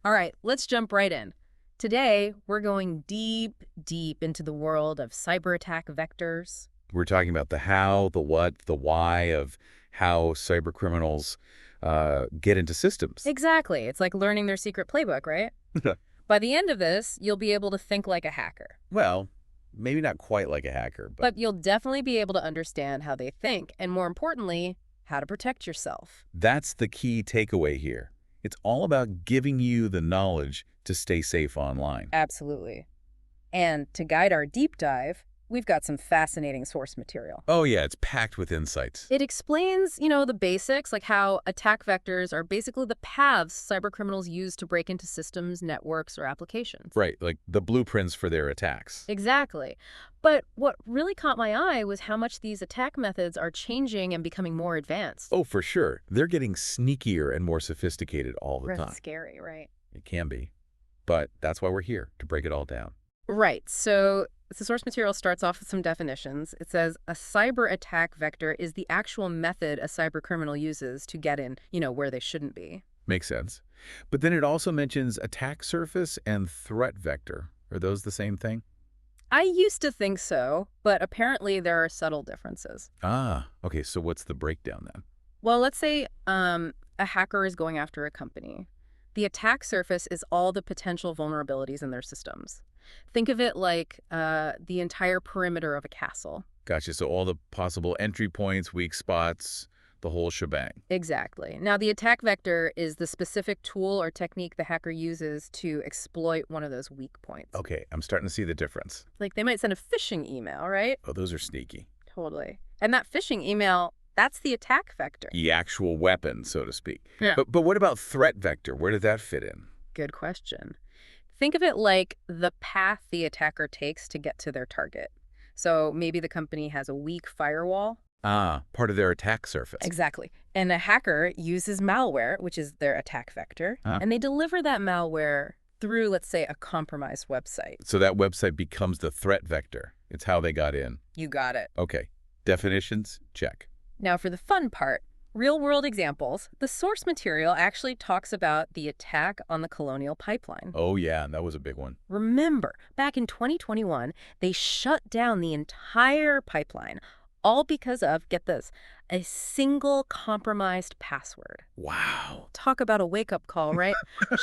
All right, let's jump right in. Today, we're going deep, deep into the world of cyber attack vectors. We're talking about the how, the what, the why of how cyber criminals get into systems. Exactly. It's like learning their secret playbook, right? By the end of this, you'll be able to think like a hacker, Well, maybe not quite like a hacker, but but you'll definitely be able to understand how they think, and more importantly, how to protect yourself. that's the key takeaway here. It's all about giving you the knowledge to stay safe online. Absolutely. And to guide our deep dive, we've got some fascinating source material. Oh yeah, it's packed with insights. It explains, the basics, like how attack vectors are basically the paths cybercriminals use to break into systems, networks, or applications. Right, like the blueprints for their attacks. Exactly. But what really caught my eye was how much these attack methods are changing and becoming more advanced. Oh, for sure. They're getting sneakier and more sophisticated all the Really time. scary, right? It can be. But that's why we're here, to break it all down. Right. So the source material starts off with some definitions. It says a cyber attack vector is the actual method a cyber criminal uses to get in, where they shouldn't be. Makes sense. But then it also mentions attack surface and threat vector. Are those the same thing? I used to think so, but apparently there are subtle differences. Ah, okay, so what's the breakdown then? Well, let's say a hacker is going after a company. The attack surface is all the potential vulnerabilities in their systems. Think of it like the entire perimeter of a castle. Gotcha, so all the possible entry points, weak spots, the whole shebang. Exactly. Now, the attack vector is the specific tool or technique the hacker uses to exploit one of those weak points. Okay, I'm starting to see the difference. Like they might send a phishing email, right? Oh, those are sneaky. Totally. And that phishing email, that's the attack vector. The actual weapon, so to speak. Yeah. But what about threat vector? Where did that fit in? Good question. Think of it like the path the attacker takes to get to their target. So maybe the company has a weak firewall. Ah, part of their attack surface. Exactly. And a hacker uses malware, which is their attack vector, Ah. and they deliver that malware through, let's say, a compromised website. So that website becomes the threat vector. It's how they got in. You got it. Okay, definitions, check. Now, for the fun part, real-world examples, the source material actually talks about the attack on the Colonial Pipeline. Oh yeah, that was a big one. Remember, back in 2021, they shut down the entire pipeline, all because of, get this, a single compromised password. Wow. Talk about a wake-up call, right?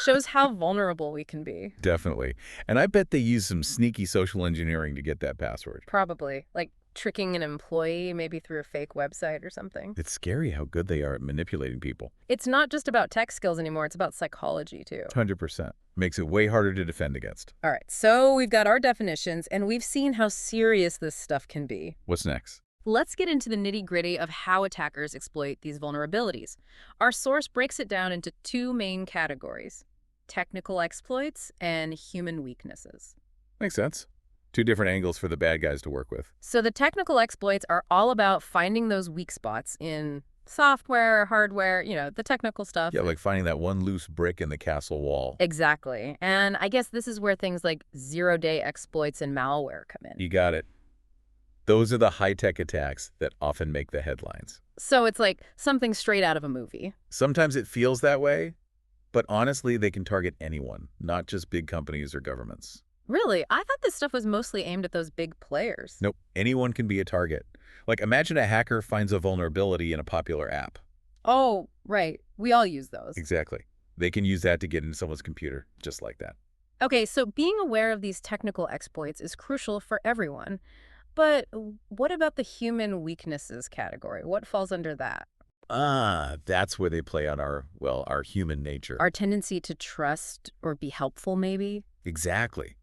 Shows how vulnerable we can be. Definitely. And I bet they used some sneaky social engineering to get that password. Probably. Like tricking an employee, maybe through a fake website or something. It's scary how good they are at manipulating people. It's not just about tech skills anymore, it's about psychology, too. 100%. Makes it way harder to defend against. All right, so we've got our definitions, and we've seen how serious this stuff can be. What's next? Let's get into the nitty-gritty of how attackers exploit these vulnerabilities. Our source breaks it down into two main categories: technical exploits and human weaknesses. Makes sense. Two different angles for the bad guys to work with. So the technical exploits are all about finding those weak spots in software, hardware, the technical stuff. Yeah, like finding that one loose brick in the castle wall. Exactly. And I guess this is where things like zero-day exploits and malware come in. You got it. Those are the high-tech attacks that often make the headlines. So it's like something straight out of a movie. Sometimes it feels that way, but honestly, they can target anyone, not just big companies or governments. Really? I thought this stuff was mostly aimed at those big players. Nope, anyone can be a target. Like, imagine a hacker finds a vulnerability in a popular app. Oh, right. We all use those. Exactly. They can use that to get into someone's computer, just like that. Okay, so being aware of these technical exploits is crucial for everyone. But what about the human weaknesses category? What falls under that? Ah, that's where they play on our human nature. Our tendency to trust or be helpful, maybe? Exactly.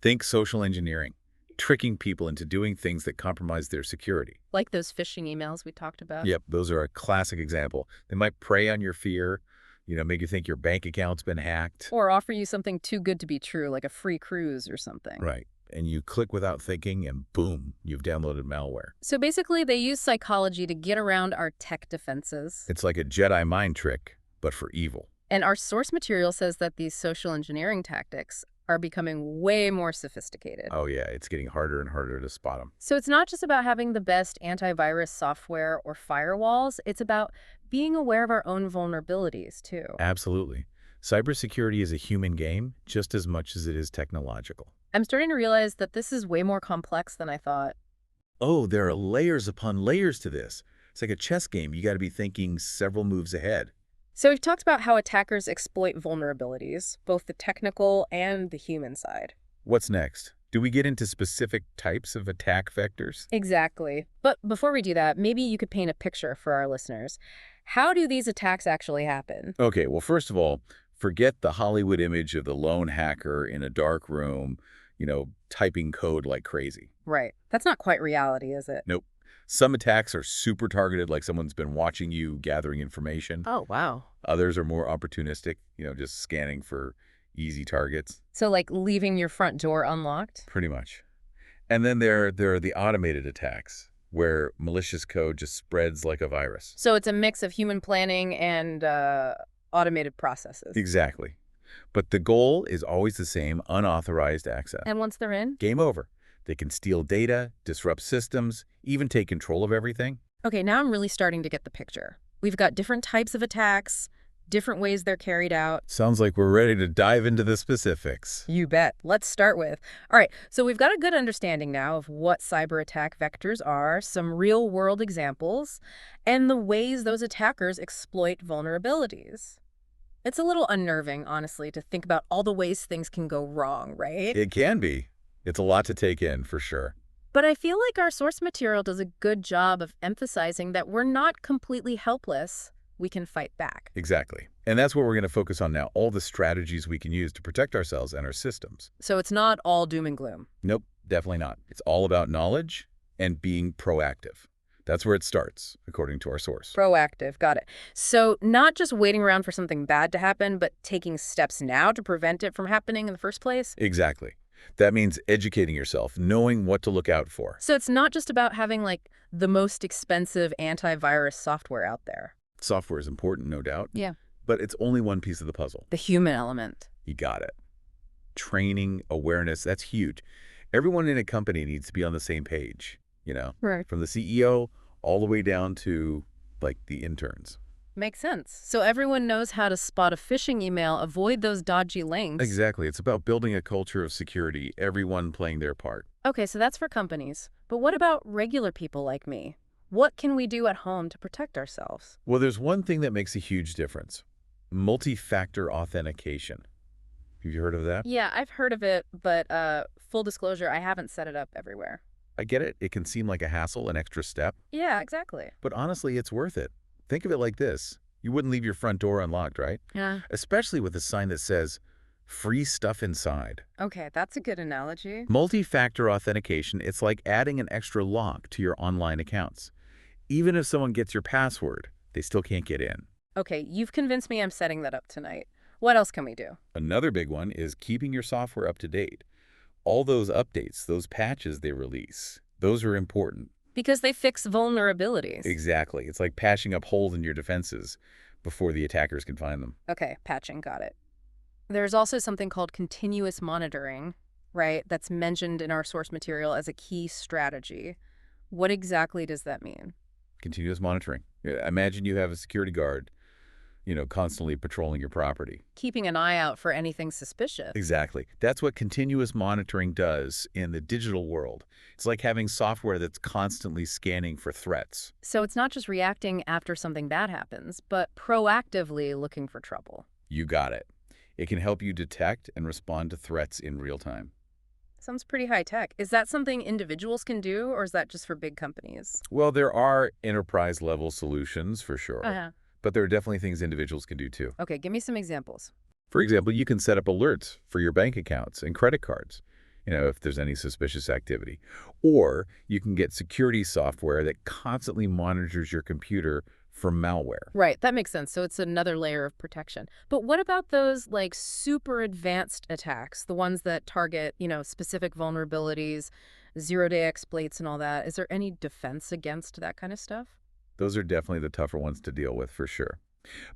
Think social engineering, tricking people into doing things that compromise their security. Like those phishing emails we talked about? Yep, those are a classic example. They might prey on your fear, make you think your bank account's been hacked. Or offer you something too good to be true, like a free cruise or something. Right. And you click without thinking, and boom, you've downloaded malware. So basically, they use psychology to get around our tech defenses. It's like a Jedi mind trick, but for evil. And our source material says that these social engineering tactics are becoming way more sophisticated. Oh yeah, it's getting harder and harder to spot them. So it's not just about having the best antivirus software or firewalls, it's about being aware of our own vulnerabilities, too. Absolutely. Cybersecurity is a human game just as much as it is technological. I'm starting to realize that this is way more complex than I thought. Oh, there are layers upon layers to this. It's like a chess game. You got to be thinking several moves ahead. So we've talked about how attackers exploit vulnerabilities, both the technical and the human side. What's next? Do we get into specific types of attack vectors? Exactly. But before we do that, maybe you could paint a picture for our listeners. How do these attacks actually happen? Okay, well, first of all, forget the Hollywood image of the lone hacker in a dark room, typing code like crazy. Right. That's not quite reality, is it? Nope. Some attacks are super targeted, like someone's been watching you, gathering information. Oh, wow. Others are more opportunistic, just scanning for easy targets. So like leaving your front door unlocked? Pretty much. And then there are the automated attacks, where malicious code just spreads like a virus. So it's a mix of human planning and automated processes. Exactly. But the goal is always the same: unauthorized access. And once they're in? Game over. They can steal data, disrupt systems, even take control of everything. Okay, now I'm really starting to get the picture. We've got different types of attacks, different ways they're carried out. Sounds like we're ready to dive into the specifics. You bet. Let's start with. All right, so we've got a good understanding now of what cyber attack vectors are, some real-world examples, and the ways those attackers exploit vulnerabilities. It's a little unnerving, honestly, to think about all the ways things can go wrong, right? It can be. It's a lot to take in, for sure. But I feel like our source material does a good job of emphasizing that we're not completely helpless. We can fight back. Exactly. And that's what we're going to focus on now, all the strategies we can use to protect ourselves and our systems. So it's not all doom and gloom. Nope, definitely not. It's all about knowledge and being proactive. That's where it starts, according to our source. Proactive, got it. So not just waiting around for something bad to happen, but taking steps now to prevent it from happening in the first place? Exactly. That means educating yourself, knowing what to look out for. So it's not just about having, like, the most expensive antivirus software out there. Software is important, no doubt. Yeah. But it's only one piece of the puzzle. The human element. You got it. Training, awareness, that's huge. Everyone in a company needs to be on the same page, Right. from the CEO all the way down to, like, the interns. Makes sense. So everyone knows how to spot a phishing email, avoid those dodgy links. Exactly. It's about building a culture of security, everyone playing their part. Okay, so that's for companies. But what about regular people like me? What can we do at home to protect ourselves? Well, there's one thing that makes a huge difference: multi-factor authentication. Have you heard of that? Yeah, I've heard of it, but full disclosure, I haven't set it up everywhere. I get it. It can seem like a hassle, an extra step. Yeah, exactly. But honestly, it's worth it. Think of it like this. You wouldn't leave your front door unlocked, right? Yeah. Especially with a sign that says, "Free stuff inside." Okay, that's a good analogy. Multi-factor authentication, it's like adding an extra lock to your online accounts. Even if someone gets your password, they still can't get in. Okay, you've convinced me I'm setting that up tonight. What else can we do? Another big one is keeping your software up to date. All those updates, those patches they release, those are important. Because they fix vulnerabilities. Exactly. It's like patching up holes in your defenses before the attackers can find them. Okay, patching, got it. There's also something called continuous monitoring, right? That's mentioned in our source material as a key strategy. What exactly does that mean? Continuous monitoring. Yeah, imagine you have a security guard, constantly patrolling your property. Keeping an eye out for anything suspicious. Exactly. That's what continuous monitoring does in the digital world. It's like having software that's constantly scanning for threats. So it's not just reacting after something bad happens, but proactively looking for trouble. You got it. It can help you detect and respond to threats in real time. Sounds pretty high tech. Is that something individuals can do, or is that just for big companies? Well, there are enterprise-level solutions for sure, Uh-huh. but there are definitely things individuals can do too. Okay, give me some examples. For example, you can set up alerts for your bank accounts and credit cards, if there's any suspicious activity. Or you can get security software that constantly monitors your computer for malware. Right, that makes sense. So it's another layer of protection. But what about those like super advanced attacks, the ones that target, specific vulnerabilities, zero-day exploits and all that? Is there any defense against that kind of stuff? Those are definitely the tougher ones to deal with for sure.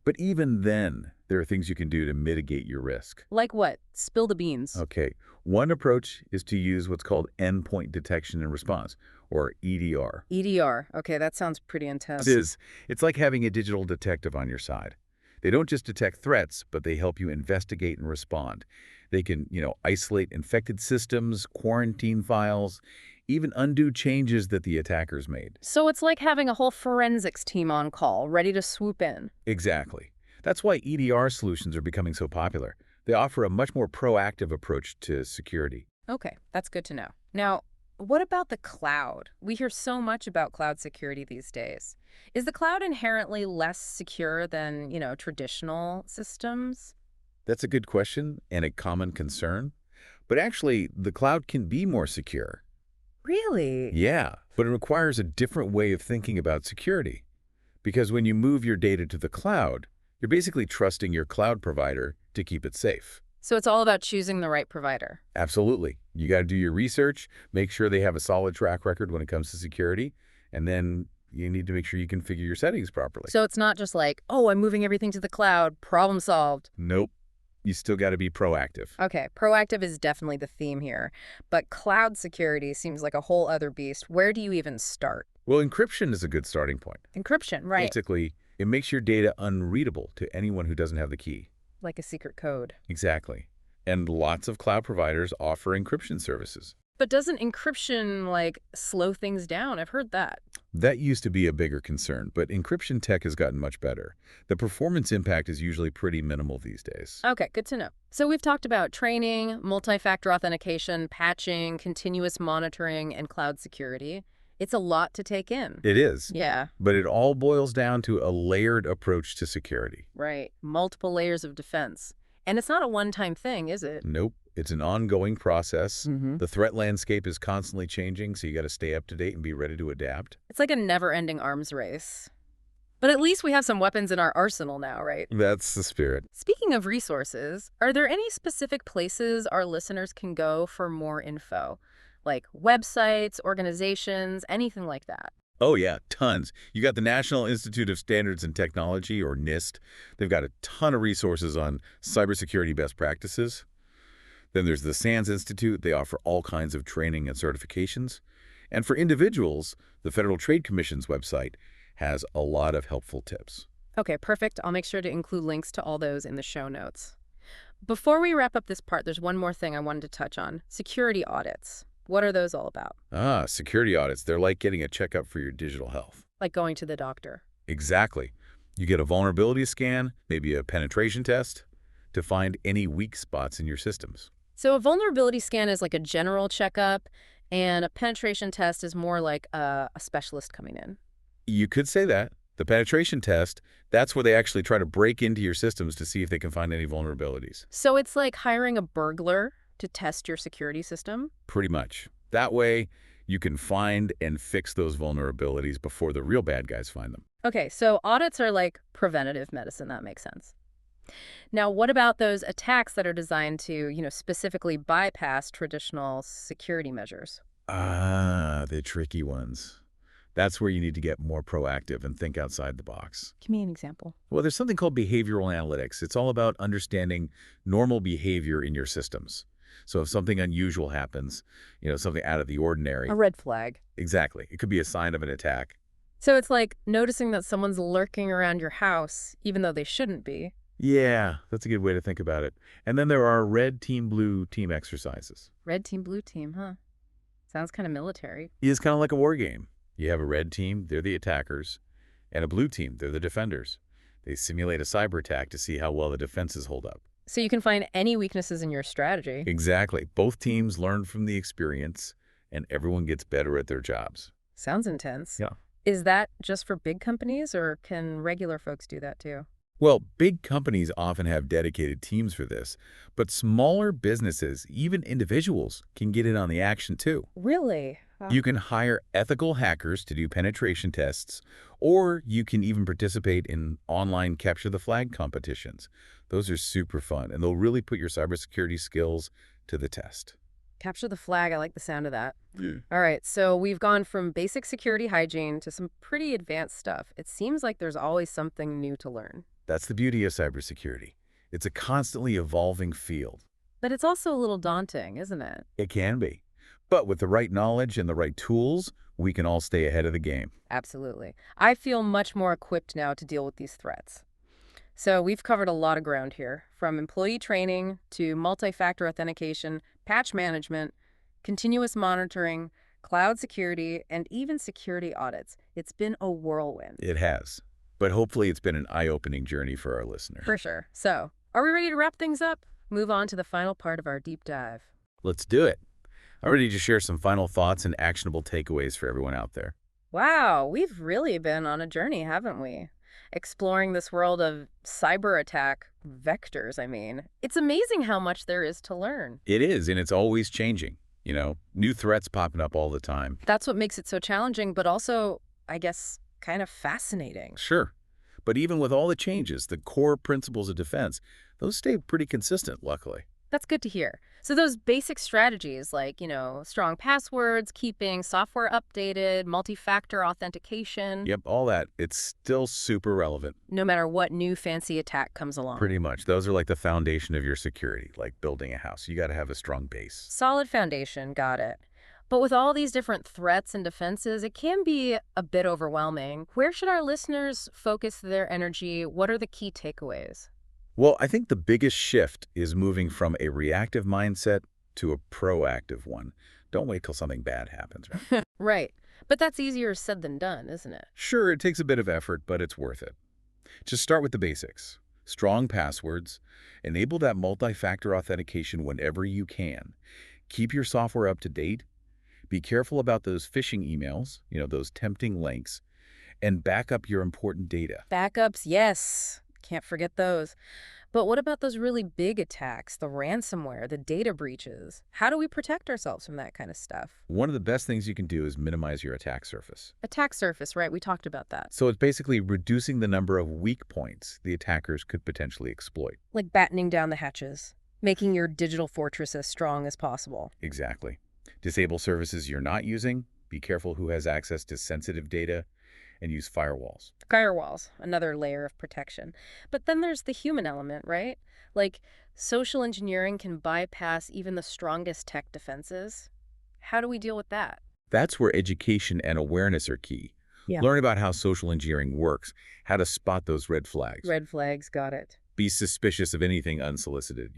But even then, there are things you can do to mitigate your risk. Like what? Spill the beans. Okay, one approach is to use what's called endpoint detection and response, or EDR. EDR. Okay, that sounds pretty intense. It is. It's like having a digital detective on your side. They don't just detect threats, but they help you investigate and respond. They can, isolate infected systems, quarantine files, even undo changes that the attackers made. So it's like having a whole forensics team on call, ready to swoop in. Exactly. That's why EDR solutions are becoming so popular. They offer a much more proactive approach to security. Okay, that's good to know. Now, what about the cloud? We hear so much about cloud security these days. Is the cloud inherently less secure than, traditional systems? That's a good question and a common concern. But actually, the cloud can be more secure. Really? Yeah, but it requires a different way of thinking about security. Because when you move your data to the cloud, you're basically trusting your cloud provider to keep it safe. So it's all about choosing the right provider. Absolutely. You got to do your research, make sure they have a solid track record when it comes to security, and then you need to make sure you configure your settings properly. So it's not just like, oh, I'm moving everything to the cloud, problem solved. Nope. You still got to be proactive. Okay, proactive is definitely the theme here. But cloud security seems like a whole other beast. Where do you even start? Well, encryption is a good starting point. Encryption, right. Basically, it makes your data unreadable to anyone who doesn't have the key. Like a secret code. Exactly. And lots of cloud providers offer encryption services. But doesn't encryption, slow things down? I've heard that. That used to be a bigger concern, but encryption tech has gotten much better. The performance impact is usually pretty minimal these days. Okay, good to know. So we've talked about training, multi-factor authentication, patching, continuous monitoring, and cloud security. It's a lot to take in. It is. Yeah, But it all boils down to a layered approach to security. right. Multiple layers of defense. And it's not a one-time thing, is it? Nope. It's an ongoing process. Mm-hmm. The threat landscape is constantly changing, so you got to stay up to date and be ready to adapt. It's like a never-ending arms race. But at least we have some weapons in our arsenal now, right? That's the spirit. Speaking of resources, are there any specific places our listeners can go for more info? Like websites, organizations, anything like that? Oh, yeah, tons. You got the National Institute of Standards and Technology, or NIST. They've got a ton of resources on cybersecurity best practices. Then there's the SANS Institute. They offer all kinds of training and certifications. And for individuals, the Federal Trade Commission's website has a lot of helpful tips. Okay, perfect. I'll make sure to include links to all those in the show notes. Before we wrap up this part, there's one more thing I wanted to touch on. Security audits. What are those all about? Security audits. They're like getting a checkup for your digital health. Like going to the doctor. Exactly. You get a vulnerability scan, maybe a penetration test, to find any weak spots in your systems. So a vulnerability scan is like a general checkup, and a penetration test is more like a specialist coming in. You could say that. The penetration test, that's where they actually try to break into your systems to see if they can find any vulnerabilities. So it's like hiring a burglar to test your security system? Pretty much. That way, you can find and fix those vulnerabilities before the real bad guys find them. Okay, so audits are like preventative medicine. That makes sense. Now, what about those attacks that are designed to, specifically bypass traditional security measures? The tricky ones. That's where you need to get more proactive and think outside the box. Give me an example. Well, there's something called behavioral analytics. It's all about understanding normal behavior in your systems. So if something unusual happens, something out of the ordinary. A red flag. Exactly. It could be a sign of an attack. So it's like noticing that someone's lurking around your house, even though they shouldn't be. Yeah, that's a good way to think about it. And then there are red team, blue team exercises. Red team, blue team, huh? Sounds kind of military. It's kind of like a war game. You have a red team, they're the attackers, and a blue team, they're the defenders. They simulate a cyber attack to see how well the defenses hold up. So you can find any weaknesses in your strategy. Exactly. Both teams learn from the experience, and everyone gets better at their jobs. Sounds intense. Yeah. Is that just for big companies, or can regular folks do that too? Well, big companies often have dedicated teams for this, but smaller businesses, even individuals, can get in on the action too. Really? You can hire ethical hackers to do penetration tests, or you can even participate in online capture the flag competitions. Those are super fun, and they'll really put your cybersecurity skills to the test. Capture the flag. I like the sound of that. Yeah. All right, so we've gone from basic security hygiene to some pretty advanced stuff. It seems like there's always something new to learn. That's the beauty of cybersecurity. It's a constantly evolving field. But it's also a little daunting, isn't it? It can be. But with the right knowledge and the right tools, we can all stay ahead of the game. Absolutely. I feel much more equipped now to deal with these threats. So we've covered a lot of ground here, from employee training to multi-factor authentication, patch management, continuous monitoring, cloud security, and even security audits. It's been a whirlwind. It has. But hopefully it's been an eye-opening journey for our listeners. For sure. So, are we ready to wrap things up? Move on to the final part of our deep dive. Let's do it. I'm ready to share some final thoughts and actionable takeaways for everyone out there. Wow, we've really been on a journey, haven't we? Exploring this world of cyber attack vectors, I mean. It's amazing how much there is to learn. It is, and it's always changing. New threats popping up all the time. That's what makes it so challenging, but also, I guess, kind of fascinating. Sure. But even with all the changes, the core principles of defense, those stay pretty consistent, luckily. That's good to hear. So those basic strategies like, strong passwords, keeping software updated, multi-factor authentication, Yep, all that, it's still super relevant. no matter what new fancy attack comes along. Pretty much. Those are like the foundation of your security, like building a house. You got to have a strong base. Solid foundation, got it. But with all these different threats and defenses, it can be a bit overwhelming. Where should our listeners focus their energy? What are the key takeaways? Well, I think the biggest shift is moving from a reactive mindset to a proactive one. Don't wait till something bad happens, right? Right. But that's easier said than done, isn't it? Sure, it takes a bit of effort, but it's worth it. Just start with the basics. Strong passwords. Enable that multi-factor authentication whenever you can. Keep your software up to date. Be careful about those phishing emails, those tempting links, and back up your important data. Backups, yes. Can't forget those. But what about those really big attacks, the ransomware, the data breaches? How do we protect ourselves from that kind of stuff? One of the best things you can do is minimize your attack surface. Attack surface, right? We talked about that. So it's basically reducing the number of weak points the attackers could potentially exploit. Like battening down the hatches, making your digital fortress as strong as possible. Exactly. Disable services you're not using, be careful who has access to sensitive data, and use firewalls. Firewalls, another layer of protection. But then there's the human element, right? Like, social engineering can bypass even the strongest tech defenses. How do we deal with that? That's where education and awareness are key. Yeah. Learn about how social engineering works, how to spot those red flags. Red flags, got it. Be suspicious of anything unsolicited,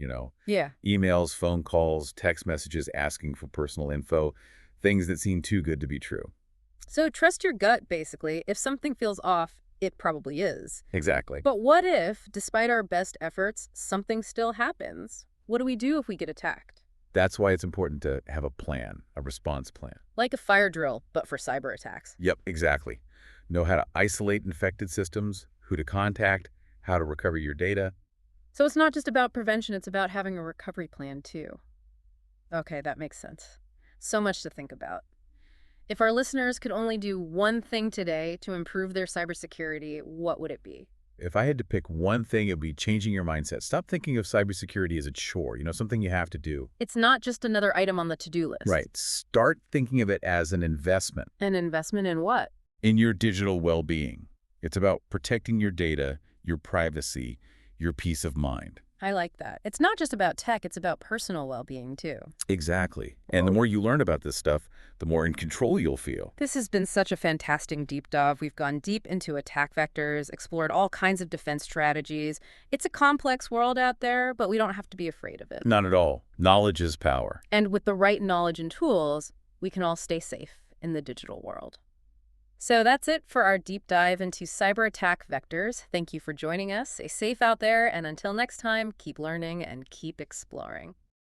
Yeah. Emails, phone calls, text messages asking for personal info, things that seem too good to be true. So trust your gut, basically. If something feels off, it probably is. Exactly. But what if, despite our best efforts, something still happens? What do we do if we get attacked? That's why it's important to have a plan, a response plan. Like a fire drill, but for cyber attacks. Yep, exactly. Know how to isolate infected systems, who to contact, how to recover your data. So it's not just about prevention, it's about having a recovery plan, too. Okay, that makes sense. So much to think about. If our listeners could only do one thing today to improve their cybersecurity, what would it be? If I had to pick one thing, it would be changing your mindset. Stop thinking of cybersecurity as a chore, something you have to do. It's not just another item on the to-do list. Right. Start thinking of it as an investment An investment in what? in your digital well-being. It's about protecting your data, your privacy, your peace of mind. I like that. It's not just about tech, it's about personal well-being, too. Exactly. And the more you learn about this stuff, the more in control you'll feel. This has been such a fantastic deep dive. We've gone deep into attack vectors, explored all kinds of defense strategies. It's a complex world out there, but we don't have to be afraid of it. Not at all. Knowledge is power. And with the right knowledge and tools, we can all stay safe in the digital world. So that's it for our deep dive into cyber attack vectors. Thank you for joining us. Stay safe out there, and until next time, keep learning and keep exploring.